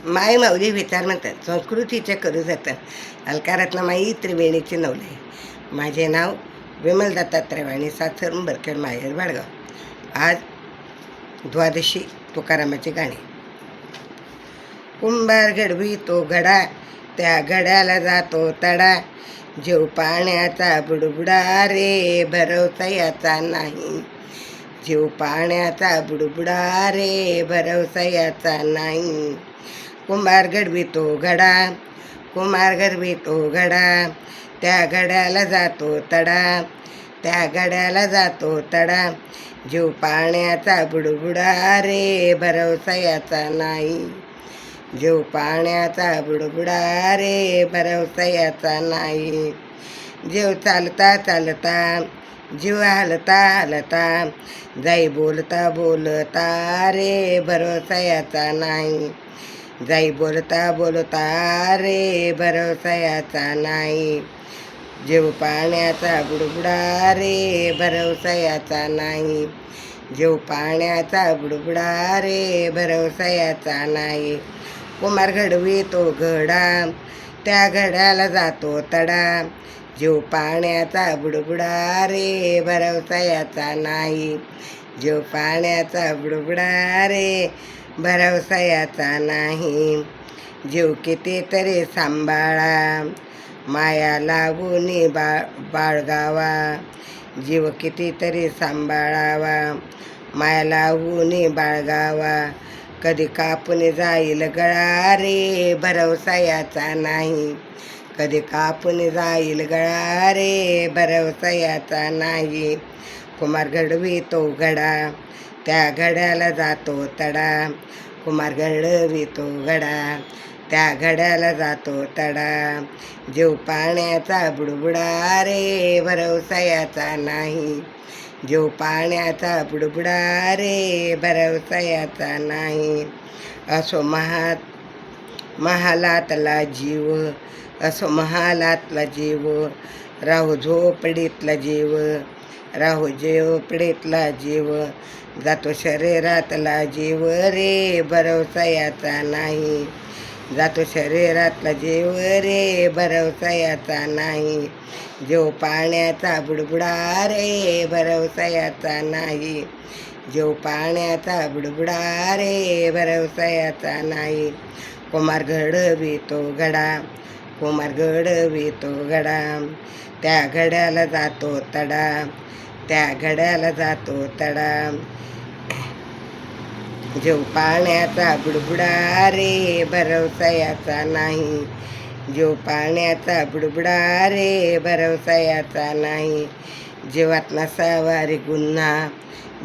माय माऊली विचार म्हणतात संस्कृतीचे करू जातात अलकारातला माई त्रिवेणीची नवले. माझे नाव विमल दत्तात्रय वाणी, सासर बरखेड, माहेर वाडगाव. आज द्वादशी तुकारामाची गाणी. कुंभार घडवी तो घडा, त्या घड्याला जातो तडा, जीव पाण्याचा बुडबुडा रे भरवसा याचा नाही. जीव पाण्याचा बुडबुडा रे भरवसा याचा नाही. कुंभार घडवितो घडा, कुंभार घडवितो घडा, त्या घड्याला जातो तडा, त्या घड्याला जातो तडा, जीव पाण्याचा बुडबुडा रे भरवसा याचा नाही. जीव पाण्याचा बुडबुडा रे भरवसा याचा नाही. जीव चालता चालता, जीव हलता हलता, जाई बोलता बोलता रे भरवसा याचा नाही. जाई बोलता बोलता रे भरवसा याचा नाही. जीव पाण्याचा बुडबुडा रे भरवसा याचा नाही. जीव पाण्याचा बुडबुडा रे भरवसा याचा नाही. कुंभार घडवितो घडा, त्या घड्याला जातो तडा, जीव पाण्याचा बुडबुडा रे भरवसा याचा नाही. जीव पाण्याचा बुडबुडा रे भरवसा याचा नाही. जीव कितीतरी सांभाळा, माया लागून बाळगावा, जीव कितीतरी सांभाळावा, माया लागून बाळगावा, कधी कापून जाईल गळा रे भरवसा याचा नाही. कधी कापून जाईल गळा रे भरवसा याचा नाही. कुंभार घडवितो घडा, त्या घड्याला जातो तडा, कुंभार घडवितो घडा, त्या घड्याला जातो तडा, जीव पाण्याचा बुडबुडा रे भरवसा याचा नाही. जीव पाण्याचा बुडबुडा रे भरवसा याचा नाही. असो महालातला जीव, असो महालातला जीव, राहू झोपडीतला जीव, राहू झोपडीतला जीव, जातो शरीरातला जीव रे भरवसा याचा नाही. जातो शरीरातला जीव रे भरवसा याचा नाही. जीव पाण्याचा बुडबुडा रे भरवसा याचा नाही. जीव पाण्याचा बुडबुडा रे भरवसा याचा नाही. कुंभार घडवितो घडा, कुंभार घडवितो घडा, त्या घड्याला जातो तडा, त्या घड्याला जातो तडा, जीव पाण्याचा बुडबुडा रे भरवसा याचा नाही. जीव पाण्याचा बुडबुडा रे भरवसा याचा नाही. जीवात नसावा रे गुन्हा,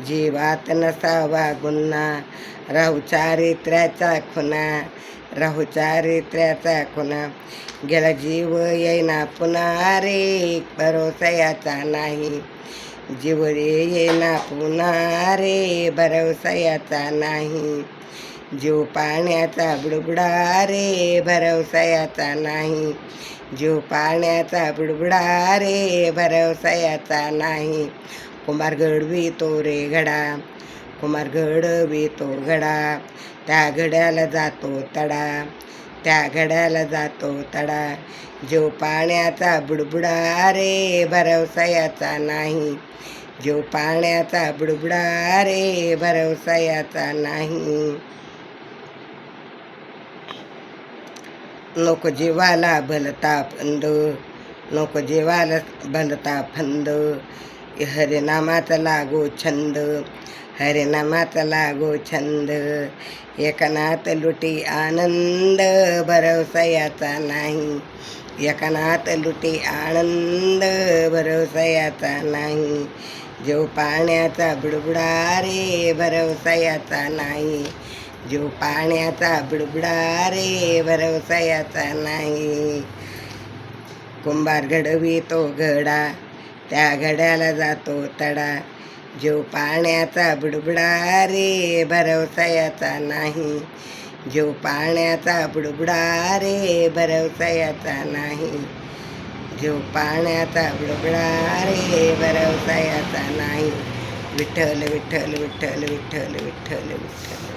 जीवात नसावा गुन्हा, राहू चारित्र्याचा खुना, राहू चारित्र्याचा खुना, गेला जीव येईना पुन्हा रे भरवसा याचा नाही. जीव रे येईना पुन्हा रे भरवसा याचा नाही. जीव पाण्याचा बुडबुडा रे भरवसा याचा नाही. जीव पाण्याचा बुडबुडा रे भरवसा याचा नाही. कुंभार घडवितो रे घडा, कुंभार घडवितो घडा, त्या घड्याला जातो तडा, त्या घड्याला जातो तडा, जीव पाण्याचा बुडबुडा रे भरवसा याचा नाही. जीव पाण्याचा बुडबुडा रे भरवसा याचा नाही. नको जीवाला भलता फंद, नको जीवाला भलता फंद, हरिनामाचा लागो छंद, हरिनामाचा लागो छंद, एकनाथ लुटी आनंद भरवसा याचा नाही. एकनाथ लुटी आनंद भरवसा याचा नाही. जीव पाण्याचा बुडबुडा रे भरवसा याचा नाही. जीव पाण्याचा बुडबुडा रे भरवसा याचा नाही. कुंभार घडवितो घडा, त्या घड्याला जातो तडा, जीव पाण्याचा बुडबुडा रे भरवसा याचा नाही. जीव पाण्याचा बुडबुडा रे भरवसा याचा नाही. जीव पाण्याचा बुडबुडा रे भरवसा याचा नाही. विठ्ठल विठ्ठल विठ्ठल विठ्ठल विठ्ठल विठ्ठल.